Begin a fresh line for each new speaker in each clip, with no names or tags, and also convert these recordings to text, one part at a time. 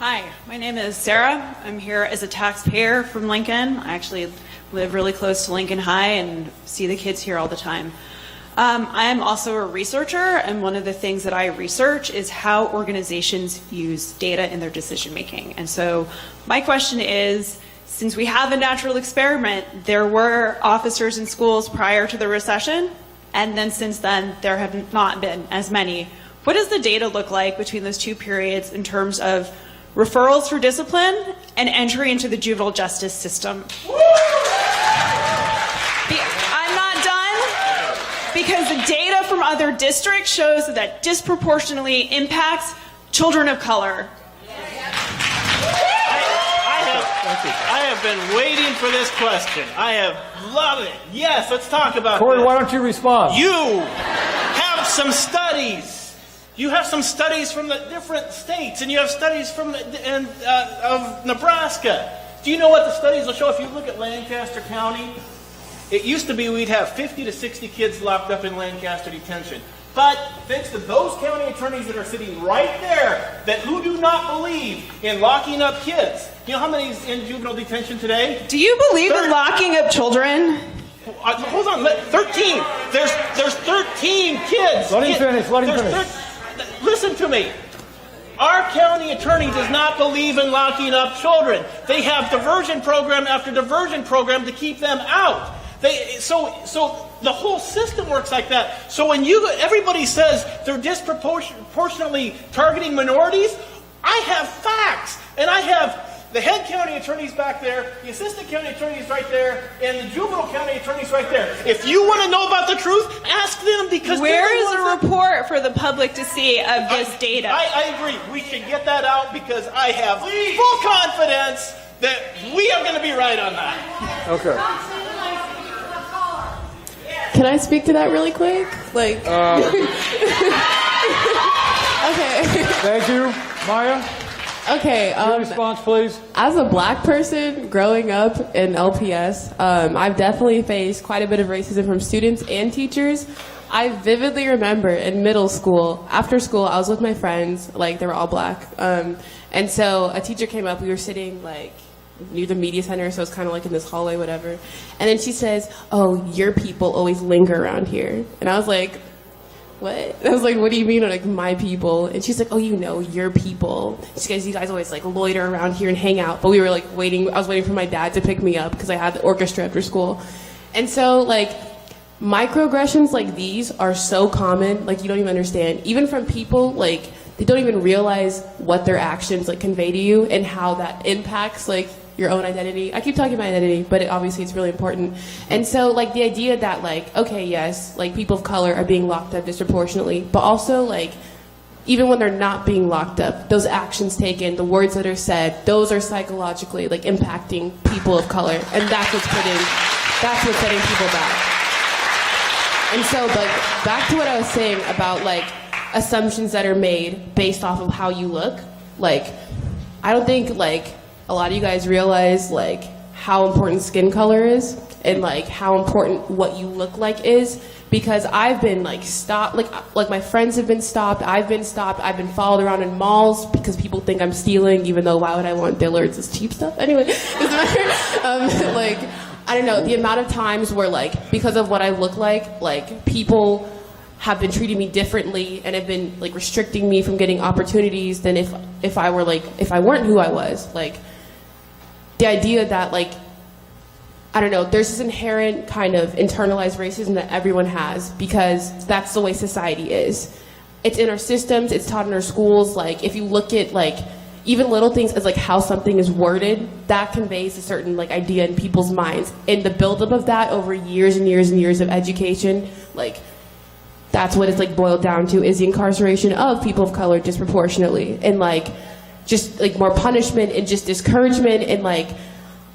Hi, my name is Sarah. I'm here as a taxpayer from Lincoln. I actually live really close to Lincoln High and see the kids here all the time. I'm also a researcher, and one of the things that I research is how organizations use data in their decision making. And so my question is, since we have a natural experiment, there were officers in schools prior to the recession, and then since then there have not been as many. What does the data look like between those two periods in terms of referrals for discipline and entry into the juvenile justice system? I'm not done, because the data from other districts shows that disproportionately impacts children of color.
I have been waiting for this question. I have loved it. Yes, let's talk about
Corey,
this.
why don't you respond?
You have some studies. You have some studies from the different states, and you have studies from of Nebraska. Do you know what the studies will show? If you look at Lancaster County, it used to be we'd have 50 to 60 kids locked up in Lancaster detention. But thanks to those county attorneys that are sitting right there, who do not believe in locking up kids. You know how many is in juvenile detention today?
Do you believe in locking up children?
Hold on, 13. There's 13 kids.
Let him finish.
Listen to me. Our county attorney does not believe in locking up children. They have diversion program after diversion program to keep them out. So the whole system works like that. So when everybody says they're disproportionately targeting minorities, I have facts, and I have the head county attorneys back there, the assistant county attorneys right there, and the juvenile county attorneys right there. If you want to know about the truth, ask them, because
where is a report for the public to see of this data?
I agree. We should get that out, because I have full confidence that we are going to be right on that.
Okay.
Can I speak to that really quick? Okay.
Thank you. Maya?
Okay.
Your response, please.
As a black person growing up in LPS, I've definitely faced quite a bit of racism from students and teachers. I vividly remember in middle school, after school, I was with my friends, they were all black. And so a teacher came up, we were sitting near the media center, so it's kind of in this hallway, whatever. And then she says, "Oh, your people always linger around here." And I was like, "What?" And I was like, "What do you mean, my people?" And she's like, "Oh, your people. She goes, you guys always loiter around here and hang out." But we were waiting. I was waiting for my dad to pick me up because I had the orchestra after school. And so microaggressions like these are so common, you don't even understand. Even from people they don't even realize what their actions convey to you and how that impacts your own identity. I keep talking about identity, but obviously it's really important. And so the idea that okay, yes, people of color are being locked up disproportionately, but also even when they're not being locked up, those actions taken, the words that are said, those are psychologically impacting people of color, and that's what's setting people back. And so back to what I was saying about assumptions that are made based off of how you look. I don't think a lot of you guys realize how important skin color is, and how important what you look like is, because I've been stopped, my friends have been stopped, I've been followed around in malls because people think I'm stealing, even though why would I want Dillard's? It's cheap stuff anyway. Doesn't matter. I don't know, the amount of times where because of what I look like people have been treating me differently and have been restricting me from getting opportunities than if I weren't who I was. The idea that I don't know, there's this inherent kind of internalized racism that everyone has, because that's the way society is. It's in our systems, it's taught in our schools. If you look at even little things as how something is worded, that conveys a certain idea in people's minds. And the buildup of that over years and years and years of education, that's what it's boiled down to, is the incarceration of people of color disproportionately, and just more punishment and just discouragement. And I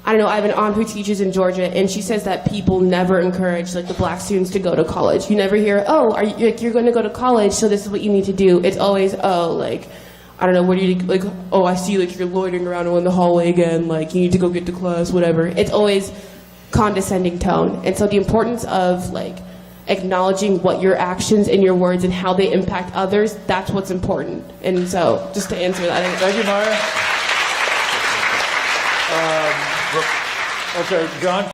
don't know, I have an aunt who teaches in Georgia, and she says that people never encourage the black students to go to college. You never hear, "Oh, are you, you're going to go to college, so this is what you need to do." It's always, "Oh, I don't know, where do you, oh, I see you're loitering around in the hallway again, you need to go get to class," whatever. It's always condescending tone. And so the importance of acknowledging what your actions and your words and how they impact others, that's what's important. And so just to answer that.
Thank you, Maya. Okay, John?